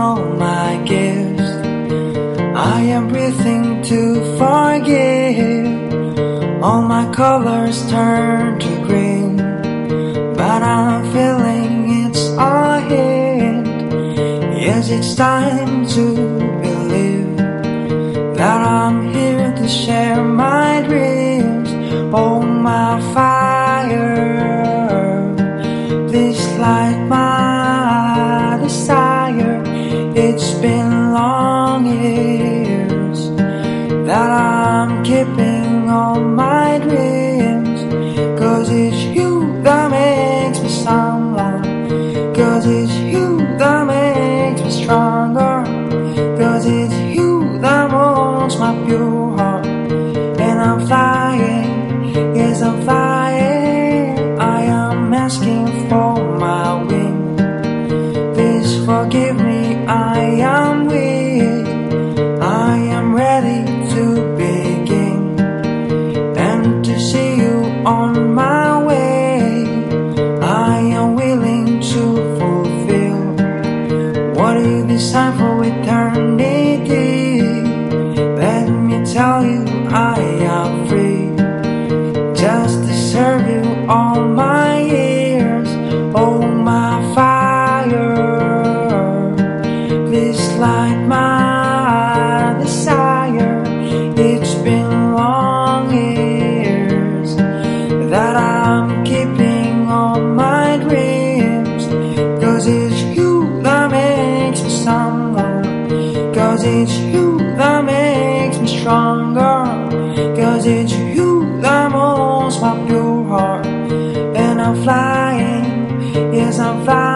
all my gifts. I am breathing to forgive. All my colors turn to green, but I'm feeling it's all hit. Yes, it's time to believe that I'm here to share my dreams. Oh, my fire, please light my desire. It's been long years that I'm keeping all my dreams. 'Cause it's you that makes me someone. 'Cause it's you that makes me stronger. 'Cause it's you that molds my pure heart. And I'm flying, yes I'm flying. I am asking for my wings. Please forgive me, I am weak. I am ready to begin and to see you on my way. I am willing to fulfill what you designed for eternity. Let me tell you I am free, just to serve you all my years. Oh, my fire, please light my desire. It's been long years that I'm keeping all my dreams. 'Cause it's you that makes me someone. 'Cause it's you that makes me stronger. 'Cause it's you that molds my pure heart. And I'm flying, yes I'm flying.